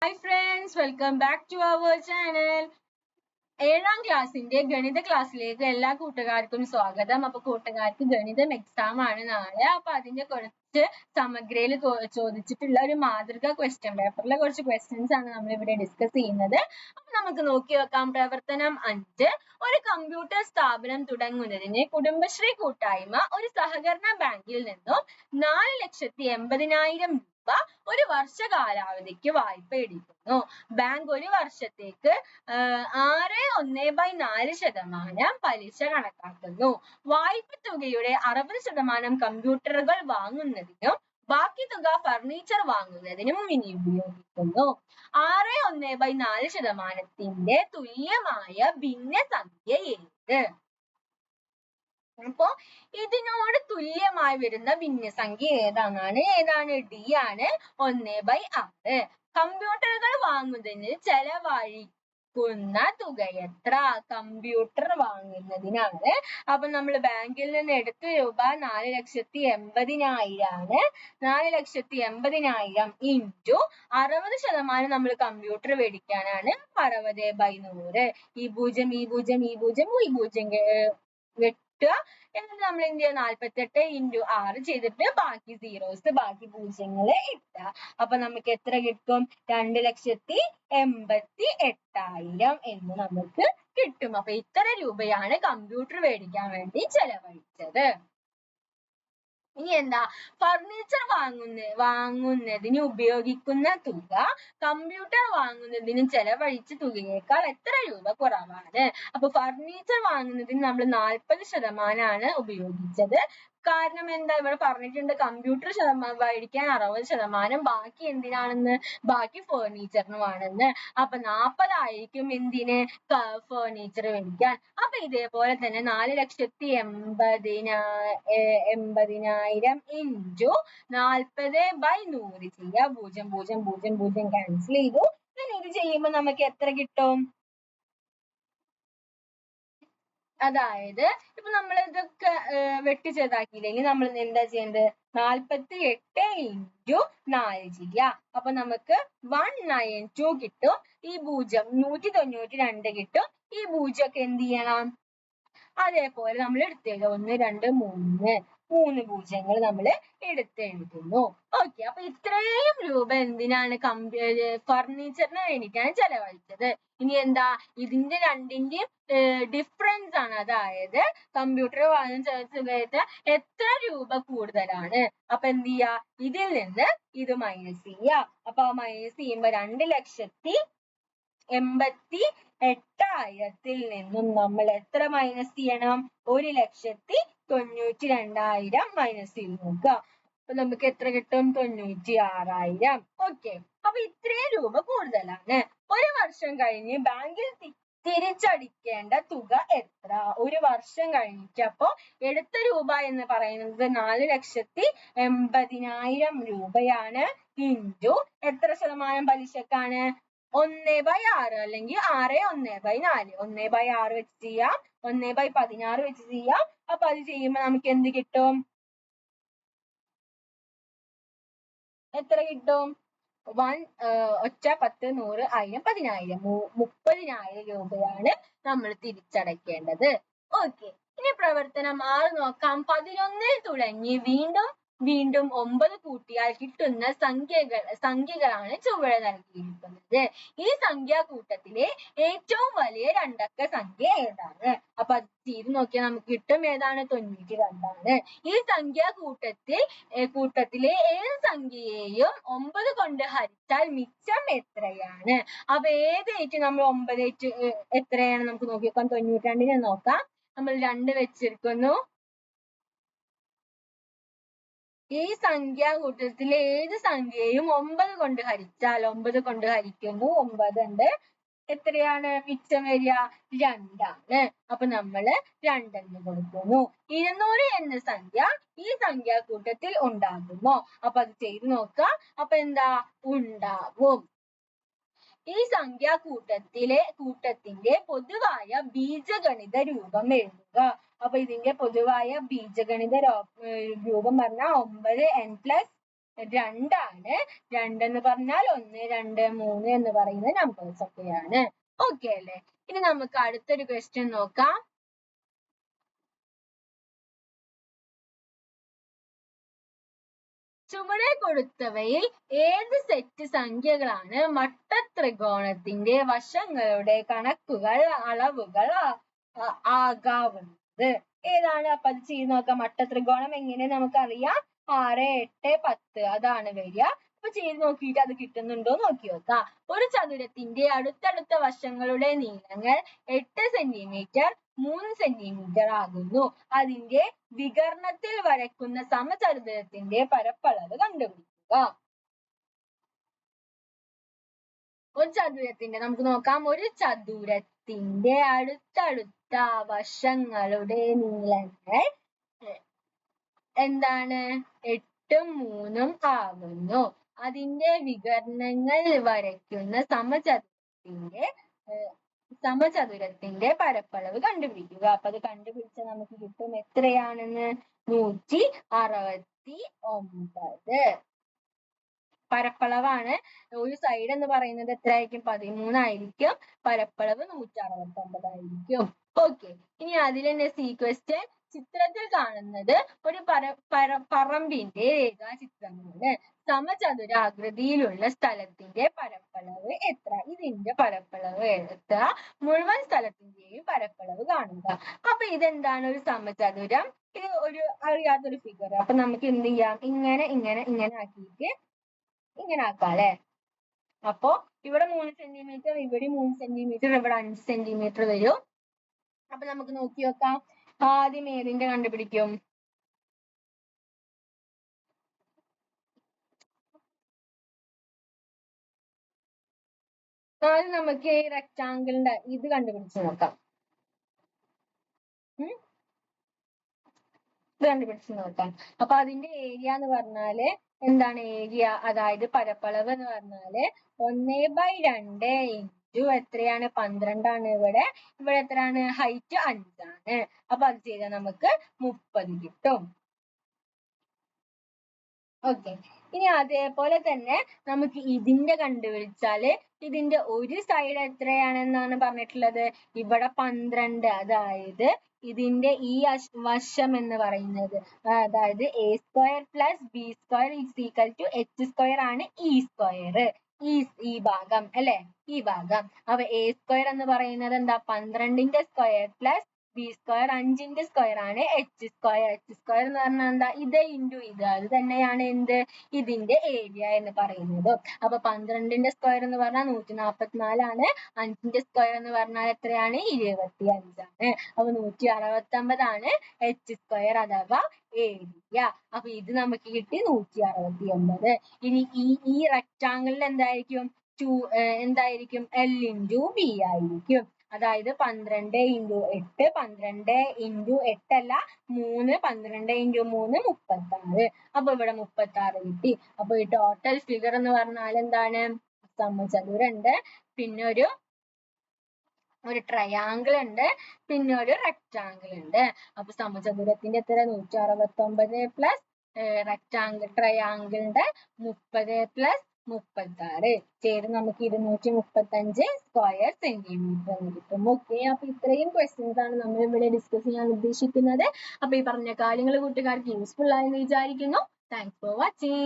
Hi friends, welcome back to our channel. ഏഴാം ക്ലാസ്സിന്റെ ഗണിത ക്ലാസ്സിലേക്ക് എല്ലാ കൂട്ടുകാർക്കും സ്വാഗതം. അപ്പൊ കൂട്ടുകാർക്ക് ഗണിതം എക്സാം ആണ് നാളെ. അപ്പൊ അതിന്റെ കുറച്ച് സമഗ്രയിൽ ചോദിച്ചിട്ടുള്ള ഒരു മാതൃക ക്വസ്റ്റ്യൻ പേപ്പറിലെ കുറച്ച് ക്വസ്റ്റ്യൻസ് ആണ് നമ്മൾ ഇവിടെ ഡിസ്കസ് ചെയ്യുന്നത്. അപ്പൊ നമുക്ക് നോക്കി വെക്കാം. പ്രവർത്തനം 5. ഒരു കമ്പ്യൂട്ടർ സ്ഥാപനം തുടങ്ങുന്നതിന് കുടുംബശ്രീ കൂട്ടായ്മ ഒരു സഹകരണ ബാങ്കിൽ നിന്നും 4,80,000 രൂപ ഒരു വർഷ കാലാവധിക്ക് വായ്പ എടുക്കുന്നു. ബാങ്ക് ഒരു വർഷത്തേക്ക് 6.1/4% പലിശ കണക്കാക്കുന്നു. വായ്പ തുകയുടെ 60% കമ്പ്യൂട്ടറുകൾ വാങ്ങുന്നതിനും ബാക്കി തുക ഫർണിച്ചർ വാങ്ങുന്നതിനും ഉപയോഗിക്കുന്നു. 6.1/4% തുല്യമായ ഭിന്നസംഖ്യ ഏത്? അപ്പോ ഇതിനോട് തുല്യമായി വരുന്ന ഭിന്നസംഖ്യ ഏതാണ്? ഡി ആണ്. 1/6. കമ്പ്യൂട്ടറുകൾ വാങ്ങുന്നതിന് ചെലവഴിക്കുന്ന തുക എത്ര? കമ്പ്യൂട്ടർ വാങ്ങുന്നതിനാണ്. അപ്പൊ നമ്മൾ ബാങ്കിൽ നിന്ന് എടുത്ത രൂപ 4,80,000 ആണ്. 4,80,000 ഇൻറ്റു 60% നമ്മൾ കമ്പ്യൂട്ടർ മേടിക്കാനാണ്. 60/100. ഈ പൂജ്യം വെട്ടുക. എന്നിട്ട് നമ്മൾ എന്ത് ചെയ്യുക? 48 ഇൻറ്റു 6 ചെയ്തിട്ട് ബാക്കി സീറോസ്, ബാക്കി പൂജ്യങ്ങള് ഇട്ടുക. അപ്പൊ നമുക്ക് എത്ര കിട്ടും? 2,88,000 എന്ന് നമുക്ക് കിട്ടും. അപ്പൊ ഇത്ര രൂപയാണ് കമ്പ്യൂട്ടർ മേടിക്കാൻ വേണ്ടി ചെലവഴിച്ചത്. ഇനി എന്താ? ഫർണിച്ചർ വാങ്ങുന്നതിന് ഉപയോഗിക്കുന്ന തുക കമ്പ്യൂട്ടർ വാങ്ങുന്നതിന് ചെലവഴിച്ച തുകയേക്കാൾ എത്ര രൂപ കുറവാണ്? അപ്പൊ ഫർണിച്ചർ വാങ്ങുന്നതിന് നമ്മൾ 40% ആണ് ഉപയോഗിച്ചത്. കാരണം എന്താ? ഇവിടെ പറഞ്ഞിട്ടുണ്ട് കമ്പ്യൂട്ടർ മേടിക്കാൻ 60%, ബാക്കി എന്തിനാണെന്ന്? ബാക്കി ഫർണിച്ചറിനുമാണെന്ന്. അപ്പൊ 40 ആയിരിക്കും എന്തിന്? ഫർണിച്ചർ മേടിക്കാൻ. അപ്പൊ ഇതേപോലെ തന്നെ 4,80,000 ഇൻറ്റു 40/100 ചെയ്യുക. 0 ക്യാൻസൽ ചെയ്തു. പിന്നെ ഇത് ചെയ്യുമ്പോൾ നമുക്ക് എത്ര കിട്ടും? അതായത് ഇപ്പൊ നമ്മൾ ഇതൊക്കെ വെട്ടി ചെറുതാക്കിയില്ലെങ്കിൽ നമ്മൾ എന്താ ചെയ്യേണ്ടത്? 48 ഇൻറ്റു 4 ചെയ്യുക. അപ്പൊ നമുക്ക് 192 കിട്ടും. ഈ 192 കിട്ടും. ഈ പൂജ്യമൊക്കെ എന്ത് ചെയ്യണം? അതേപോലെ നമ്മൾ എടുത്തേക്കുക. 1, 2, 3 പൂജ്യങ്ങൾ നമ്മൾ എടുത്തെഴുതുന്നു. ഓക്കെ. അപ്പൊ ഇത്രയും രൂപ എന്തിനാണ്? ഫർണിച്ചറിന് വേണ്ടിയിട്ടാണ് ചെലവഴിച്ചത്. ഇനി എന്താ? ഇതിന്റെ രണ്ടിന്റെയും ഡിഫറൻസ് ആണ്. അതായത് കമ്പ്യൂട്ടർ വാങ്ങുന്ന സമയത്ത് എത്ര രൂപ കൂടുതലാണ്? അപ്പൊ എന്ത് ചെയ്യാ? ഇതിൽ നിന്ന് ഇത് മൈനസ് ചെയ്യുക. അപ്പൊ മൈനസ് ചെയ്യുമ്പോ 2,88,000 നിന്നും നമ്മൾ എത്ര മൈനസ് ചെയ്യണം? 1,92,000 മൈനസ് ചെയ്ത് നോക്കുക. അപ്പൊ നമുക്ക് എത്ര കിട്ടും? 96,000. ഓക്കെ. അപ്പൊ ഇത്രയും രൂപ കൂടുതലാണ്. ഒരു വർഷം കഴിഞ്ഞ് ബാങ്കിൽ തിരിച്ചടിക്കേണ്ട തുക എത്ര? ഒരു വർഷം കഴിഞ്ഞപ്പോ എടുത്ത രൂപ എന്ന് പറയുന്നത് 4,80,000 രൂപയാണ്. ഇൻറ്റു എത്ര ശതമാനം പലിശക്കാണ്? 1/6 അല്ലെങ്കിൽ 6/1/4. 1/6 വെച്ച് ചെയ്യാം, 1/16 വെച്ച് ചെയ്യാം. അപ്പൊ അത് ചെയ്യുമ്പോ നമുക്ക് എന്ത് കിട്ടും? എത്ര കിട്ടും? 1 ഒറ്റ 10 100 1000 10,000 30,000 രൂപയാണ് നമ്മൾ തിരിച്ചടയ്ക്കേണ്ടത്. ഓക്കെ. ഇനി പ്രവർത്തനം 6 നോക്കാം. 11 തുടങ്ങി വീണ്ടും 9 കൂട്ടിയാൽ കിട്ടുന്ന സംഖ്യകളാണ് ചുവടെ നൽകിയിരിക്കുന്നത്. ഈ സംഖ്യാകൂട്ടത്തിലെ ഏറ്റവും വലിയ രണ്ടക്ക സംഖ്യ ഏതാണ്? അപ്പൊ അത് ചെയ്ത് നോക്കിയാൽ നമുക്ക് കിട്ടും. ഏതാണ്? 92 ആണ്. ഈ കൂട്ടത്തിലെ ഏത് സംഖ്യയെയും 9 കൊണ്ട് ഹരിച്ചാൽ മിച്ചം എത്രയാണ്? അപ്പൊ ഏതായിട്ട് നമ്മൾ 9 എത്രയാണ് നമുക്ക് നോക്കിയേക്കാം. 92 നോക്കാം. നമ്മൾ 2 വെച്ചിരിക്കുന്നു. ഈ സംഖ്യാകൂട്ടത്തിലെ ഏത് സംഖ്യയും 9 കൊണ്ട് ഹരിച്ചാൽ 9 കൊണ്ട് ഹരിക്കുന്നു. 9 ഉണ്ട്. എത്രയാണ് മിച്ചം വരിക? 2 ആണ്. അപ്പൊ നമ്മള് 2 എന്ന് കൊടുക്കുന്നു. 200 എന്ന സംഖ്യ ഈ സംഖ്യാകൂട്ടത്തിൽ ഉണ്ടാകുമോ? അപ്പൊ അത് ചെയ്ത് നോക്കാം. അപ്പൊ എന്താ? ഉണ്ടാകും. ഈ കൂട്ടത്തിന്റെ പൊതുവായ ബീജഗണിത രൂപം എഴുതുക. അപ്പൊ ഇതിന്റെ പൊതുവായ ബീജഗണിത രൂപം പറഞ്ഞാൽ 9n+1 2 2 എന്ന് പറഞ്ഞാൽ 1, 2, 3 എന്ന് പറയുന്ന നമ്പേഴ്സ് ഒക്കെയാണ്. ഓക്കെ അല്ലേ? ഇനി നമുക്ക് അടുത്തൊരു ക്വസ്റ്റ്യൻ നോക്കാം. ചുവടെ കൊടുത്തവയിൽ ഏത് സെറ്റ് സംഖ്യകളാണ് മട്ടത്രികോണത്തിന്റെ വശങ്ങളുടെ കണക്കുകൾ അളവുകൾ ആകാവുന്നത്? ഏതാണ്? അപ്പൊ അത് ചെയ്ത് നോക്കാം. മട്ടത്രികോണം എങ്ങനെ നമുക്കറിയാം? 6, 8, 10 അതാണ് വരിക. അപ്പൊ ചെയ്ത് നോക്കിയിട്ട് അത് കിട്ടുന്നുണ്ടോ നോക്കി നോക്കാം. ഒരു ചതുരത്തിന്റെ അടുത്തടുത്ത വശങ്ങളുടെ നീളങ്ങൾ 8 സെന്റിമീറ്റർ 3 സെന്റിമീറ്റർ ആകുന്നു. അതിന്റെ വികർണത്തിൽ വരയ്ക്കുന്ന സമചതുരത്തിന്റെ പരപ്പളവ് കണ്ടുപിടിക്കുക. ഒരു ചതുരത്തിന്റെ നമുക്ക് നോക്കാം. ഒരു ചതുരത്തിന്റെ അടുത്തടുത്ത വശങ്ങളുടെ നീളങ്ങൾ എന്താണ്? 8ഉം 3ഉം ആകുന്നു. അതിന്റെ വികർണങ്ങൾ വരയ്ക്കുന്ന സമചതുരത്തിന്റെ പരപ്പളവ് കണ്ടുപിടിക്കുക. അപ്പൊ അത് കണ്ടുപിടിച്ചാൽ നമുക്ക് കിട്ടും എത്രയാണെന്ന്? 169. പരപ്പളവാണ്. ഒരു സൈഡ് എന്ന് പറയുന്നത് എത്രയായിരിക്കും? 13 ആയിരിക്കും. പരപ്പളവ് 169 ഓക്കെ. ഇനി അതിൽ തന്നെ ക്വസ്റ്റ്യൻ. ചിത്രത്തിൽ കാണുന്നത് ഒരു പറമ്പിന്റെ രേഖാചിത്രമാണ്. സമചതുരാകൃതിയിലുള്ള സ്ഥലത്തിന്റെ പരപ്പളവ് എത്ര? ഇതിന്റെ പരപ്പളവ് എത്ര? മുഴുവൻ സ്ഥലത്തിന്റെയും പരപ്പളവ് കാണുക. അപ്പൊ ഇതെന്താണ്? ഒരു സമചതുരം. ഇത് ഒരു അറിയാത്തൊരു ഫിഗർ. അപ്പൊ നമുക്ക് എന്ത് ചെയ്യാം? ഇങ്ങനെ ഇങ്ങനെ ഇങ്ങനെ ആക്കിയിട്ട് ഇങ്ങനെ ആക്കാം അല്ലെ? അപ്പൊ ഇവിടെ 3 സെന്റിമീറ്റർ, ഇവിടെ 3 സെന്റിമീറ്റർ, ഇവിടെ 5 സെന്റിമീറ്റർ വരും. അപ്പൊ നമുക്ക് നോക്കി നോക്കാം. ആദ്യം ഏതിന്റെ കണ്ടുപിടിക്കും? ആദ്യം നമുക്ക് ഈ റെക്ടാങ്കിളിന്റെ ഇത് കണ്ടുപിടിച്ച് നോക്കാം. ഇത് കണ്ടുപിടിച്ച് നോക്കാം. അപ്പൊ അതിന്റെ ഏരിയ എന്ന് പറഞ്ഞാല് എന്താണ്? ഏരിയ അതായത് പരപ്പളവ് എന്ന് പറഞ്ഞാല് 1/2 ഇൻറ്റു എത്രയാണ്? 12 ഇവിടെ. ഇവിടെ എത്രയാണ്? ഹൈറ്റ് 5. അപ്പൊ അത് ചെയ്താൽ നമുക്ക് 30 കിട്ടും. ഓക്കെ. ഇനി അതേപോലെ തന്നെ നമുക്ക് ഇതിന്റെ കണ്ടുപിടിച്ചാല് ഇതിന്റെ ഒരു സൈഡ് എത്രയാണെന്നാണ് പറഞ്ഞിട്ടുള്ളത്? ഇവിടെ 12. അതായത് ഇതിന്റെ ഈ വശം എന്ന് പറയുന്നത് അതായത് a² + b² = h² ആണ് ഈ സ്ക്വയർ. ഈ ഭാഗം അല്ലെ? ഈ ഭാഗം. അപ്പൊ a² എന്ന് പറയുന്നത് എന്താ? 12ന്റെ സ്ക്വയർ പ്ലസ് b² 5ന്റെ സ്ക്വയർ ആണ് h². h² എന്ന് പറഞ്ഞാൽ എന്താ? ഇത് ഇൻറ്റു ഇത്. അത് തന്നെയാണ് എന്ത്? ഇതിന്റെ ഏരിയ എന്ന് പറയുന്നത്. അപ്പൊ 12ന്റെ സ്ക്വയർ എന്ന് പറഞ്ഞാൽ 144 ആണ്. 5ന്റെ സ്ക്വയർ എന്ന് പറഞ്ഞാൽ എത്രയാണ്? 25 ആണ്. അപ്പൊ 169 ആണ് h² അഥവാ ഏരിയ. അപ്പൊ ഇത് നമുക്ക് കിട്ടി 169. ഇനി ഈ റെക്ടാങ്കിളിൽ എന്തായിരിക്കും? എന്തായിരിക്കും? L × B ആയിരിക്കും. അതായത് 12 × 8 12 × 8 അല്ല 3 12 × 3 36. അപ്പൊ ഇവിടെ 36 കിട്ടി. അപ്പൊ ഈ ടോട്ടൽ ഫിഗർ എന്ന് പറഞ്ഞാൽ എന്താണ്? സമചതുരം ഉണ്ട്, പിന്നെ ഒരു ട്രയാങ്കിൾ ഉണ്ട്, പിന്നെ ഒരു റെക്ടാങ്കിൾ ഉണ്ട്. അപ്പൊ സമചതുരത്തിന്റെ എത്ര? 169 പ്ലസ് ട്രയാങ്കിളിന്റെ 30 പ്ലസ് 36 ചെയ്ത് നമുക്ക് 235 സ്ക്വയർ സെന്റിമീറ്റർ എന്ന് കിട്ടും. ഓക്കെ. അപ്പൊ ഇത്രയും ക്വസ്റ്റ്യൻസ് ആണ് നമ്മൾ ഇവിടെ ഡിസ്കസ് ചെയ്യാൻ ഉദ്ദേശിക്കുന്നത്. അപ്പൊ ഈ പറഞ്ഞ കാര്യങ്ങൾ കൂട്ടുകാർക്ക് യൂസ്ഫുൾ ആയെന്ന് വിചാരിക്കുന്നു. Thanks for watching.